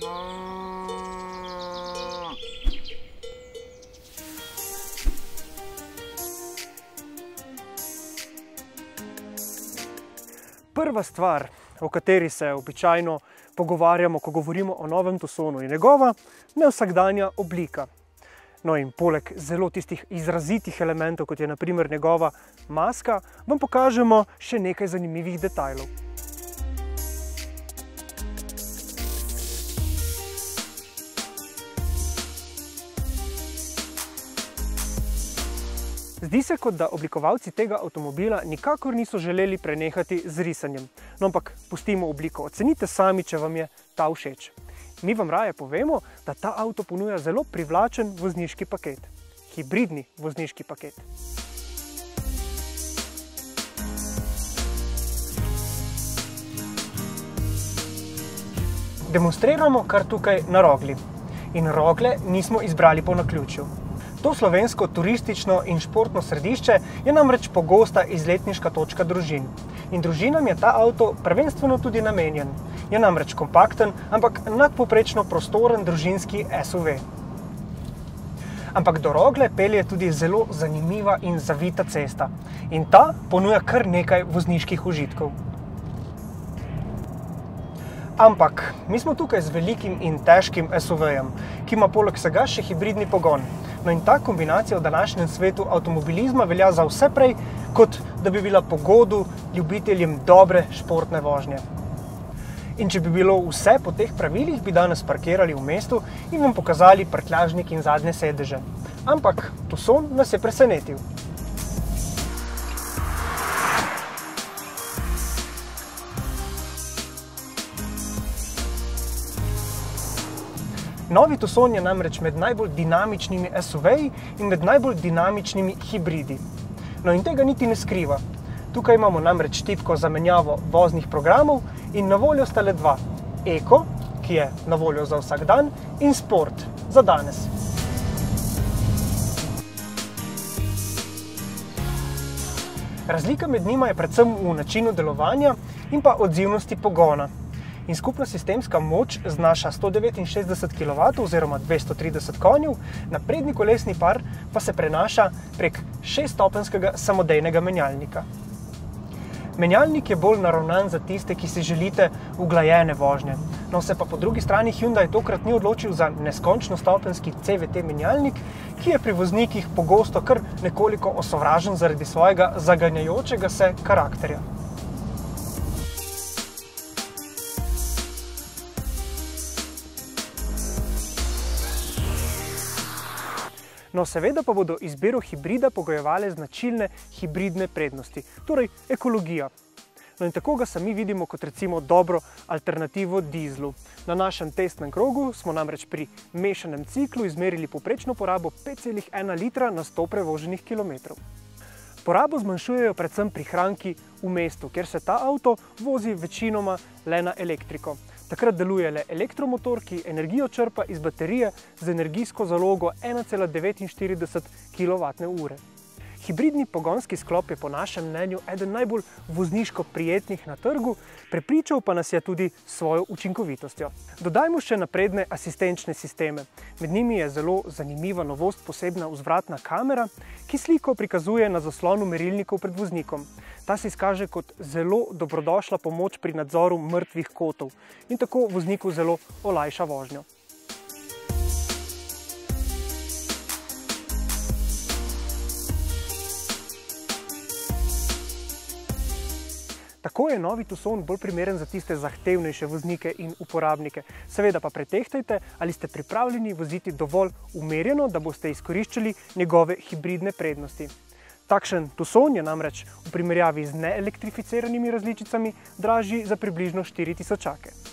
Prva stvar, o kateri se običajno pogovarjamo, ko govorimo o novem Tucsonu, je njegova nevsakdanja oblika. No in poleg zelo tistih izrazitih elementov, kot je na primer njegova maska, vam pokažemo še nekaj zanimivih detajlov. Zdi se, kot da oblikovalci tega avtomobila nikakor niso želeli prenehati z risanjem. No, ampak pustimo obliko, ocenite sami, če vam je ta všeč. Mi vam raje povemo, da ta avto ponuja zelo privlačen vozniški paket. Hibridni vozniški paket. Demonstriramo kar tukaj na Rogli. In Rogle nismo izbrali po naključju. To slovensko turistično in športno središče je namreč pogosta izletniška točka družin. In družinam je ta avto prvenstveno tudi namenjen. Je namreč kompakten, ampak nadpovprečno prostoren družinski SUV. Ampak do Rogle pelje tudi zelo zanimiva in zavita cesta. In ta ponuja kar nekaj vozniških užitkov. Ampak mi smo tukaj z velikim in težkim SUV-jem, ki ima poleg vsega še hibridni pogon. No in ta kombinacija v današnjem svetu avtomobilizma velja za vse prej, kot da bi bila po godu ljubiteljem dobre športne vožnje. In če bi bilo vse po teh pravilih, bi danes parkirali v mestu in vam pokazali prtljažnik in zadnje sedeže. Ampak Tucson nas je presenetil. Novi Tucson je namreč med najbolj dinamičnimi SUV-ji in med najbolj dinamičnimi hibridi. No in tega niti ne skriva. Tukaj imamo namreč tipko za menjavo voznih programov in na voljo sta le dva. Eko, ki je na voljo za vsak dan, in Sport, za danes. Razlika med njima je predvsem v načinu delovanja in pa odzivnosti pogona. In skupna sistemska moč znaša 169 kW oziroma 230 konjev, napredni kolesni par pa se prenaša prek 6-stopenjskega samodejnega menjalnika. Menjalnik je bolj naravnan za tiste, ki si želite uglajene vožnje. No, se pa po drugi strani Hyundai tokrat ni odločil za neskončno stopenjski CVT menjalnik, ki je pri voznikih pogosto kar nekoliko osovražen zaradi svojega zaganjajočega se karakterja. No, seveda pa bodo izbiro hibrida pogojevale značilne hibridne prednosti, torej ekologija. No in tako ga sami vidimo kot recimo dobro alternativo dizlu. Na našem testnem krogu smo namreč pri mešanem ciklu izmerili povprečno porabo 5,1 litra na 100 prevoženih kilometrov. Porabo zmanjšujejo predvsem prihranki v mestu, kjer se ta avto vozi večinoma le na elektriko. Takrat deluje le elektromotor, ki energijo črpa iz baterije z energijsko zalogo 1,49 kWh. Hibridni pogonski sklop je po našem mnenju eden najbolj vozniško prijetnih na trgu, prepričal pa nas je tudi s svojo učinkovitostjo. Dodajmo še napredne asistenčne sisteme. Med njimi je zelo zanimiva novost posebna vzvratna kamera, ki sliko prikazuje na zaslonu merilnikov pred voznikom. Ta se izkaže kot zelo dobrodošla pomoč pri nadzoru mrtvih kotov in tako vozniku zelo olajša vožnjo. Tako je novi Tucson bolj primeren za tiste zahtevnejše voznike in uporabnike. Seveda pa pretehtajte, ali ste pripravljeni voziti dovolj umerjeno, da boste izkoriščali njegove hibridne prednosti. Takšen Tucson je namreč v primerjavi z neelektrificiranimi različicami dražji za približno 4000.